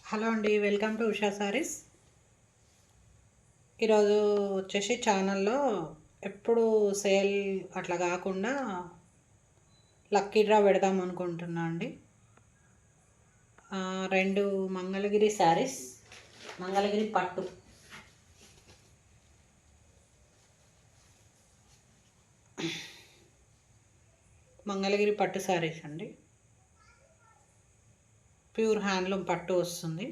Hello అండి, welcome to Usha saris. ఈరోజు వచ్చేసి ఛానల్లో ఎప్పుడు సేల్ అట్లా కాకుండా లక్కీ డ్రా పెడదాం అనుకుంటున్నా అండి. రెండు మంగళగిరి శారీస్, మంగళగిరి పట్టు. మంగళగిరి పట్టు శారీస్ అండి. ప్యూర్ హ్యాండ్లూమ్ పట్టు వస్తుంది.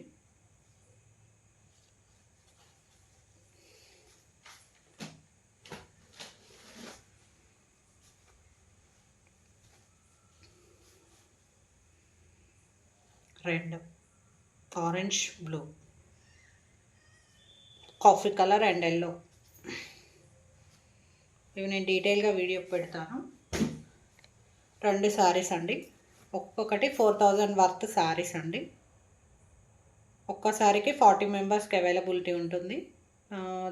Red, orange, blue, coffee colour and yellow. ఇవి నేను డీటెయిల్గా వీడియో పెడతాను. రెండు శారీస్ అండి, ఒక్కొక్కటి 4000 వర్త్ శారీస్ అండి. ఒక్కసారికి 40 మెంబర్స్కి అవైలబిలిటీ ఉంటుంది.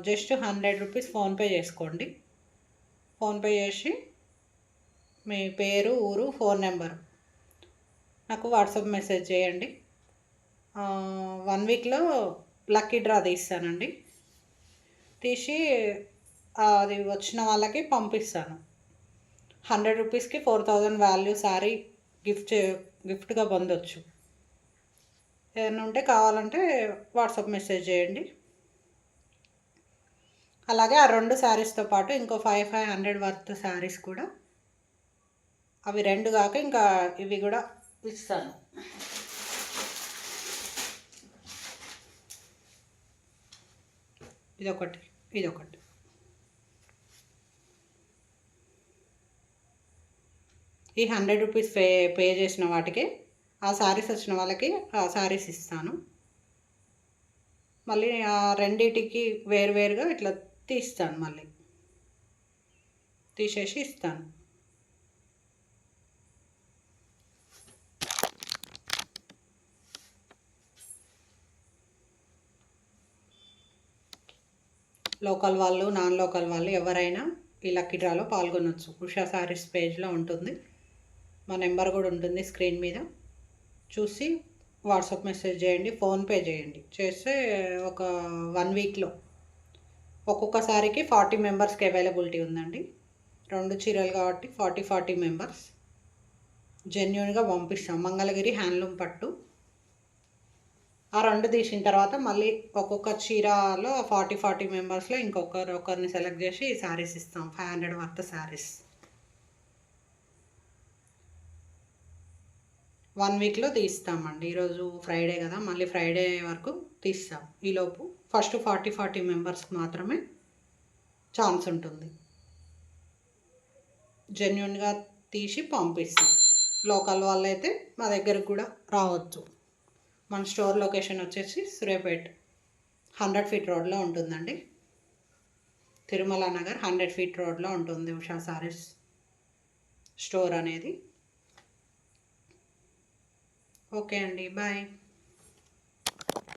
జస్ట్ 100 రూపీస్ ఫోన్పే చేసుకోండి. ఫోన్పే చేసి మీ పేరు, ఊరు, ఫోన్ నెంబర్ నాకు వాట్సాప్ మెసేజ్ చేయండి. 1 వీక్లో లక్కీ డ్రా తీస్తానండి. తీసి అది వచ్చిన వాళ్ళకి పంపిస్తాను. 100 రూపీస్కి 4000 వాల్యూ శారీ గిఫ్ట్గా పొందొచ్చు. ఏదైనా ఉంటే కావాలంటే వాట్సాప్ మెసేజ్ చేయండి. అలాగే ఆ రెండు శారీస్తో పాటు ఇంకో 500 వర్త్ శారీస్ కూడా, అవి రెండు కాక ఇంకా ఇవి కూడా ఇస్తాను. ఇదొకటి, ఇదొకటి. ఈ 100 రూపీస్ పే చేసిన వాటికి ఆ శారీస్ వచ్చిన వాళ్ళకి ఆ శారీస్ ఇస్తాను. మళ్ళీ ఆ రెండిటికి వేరువేరుగా ఇట్లా తీస్తాను, మళ్ళీ తీసేసి ఇస్తాను. లోకల్ వాళ్ళు, నాన్ లోకల్ వాళ్ళు ఎవరైనా ఈ లక్కీ డ్రాలో పాల్గొనవచ్చు. ఉషా సారీస్ పేజ్లో ఉంటుంది, మా నెంబర్ కూడా ఉంటుంది స్క్రీన్ మీద. చూసి వాట్సాప్ మెసేజ్ చేయండి, ఫోన్పే చేయండి. చేస్తే ఒక 1 వీక్లో ఒక్కొక్కసారికి 40 మెంబర్స్కి అవైలబిలిటీ ఉందండి. 2 చీరలు కాబట్టి 40 మెంబర్స్ జెన్యున్గా పంపిస్తాం. మంగళగిరి హ్యాండ్లూమ్ పట్టు. ఆ రెండు తీసిన తర్వాత మళ్ళీ ఒక్కొక్క చీరలో 40 మెంబర్స్లో ఒకరిని సెలెక్ట్ చేసి శారీస్ ఇస్తాం. 500 వర్త్ శారీస్ 1 వీక్లో తీస్తామండి. ఈరోజు ఫ్రైడే కదా, మళ్ళీ ఫ్రైడే వరకు తీస్తాం. ఈలోపు ఫస్ట్ 40 మెంబర్స్కి మాత్రమే ఛాన్స్ ఉంటుంది. జెన్యున్గా తీసి పంపిస్తాం. లోకల్ వాళ్ళైతే మా దగ్గరకు కూడా రావచ్చు. మన స్టోర్ లొకేషన్ వచ్చేసి సూర్యాపేట్ 100 ఫీట్ రోడ్లో ఉంటుందండి. తిరుమల నగర్ 100 ఫీట్ రోడ్లో ఉంటుంది ఉషా సారీస్ స్టోర్ అనేది. ఓకే అండి, బాయ్.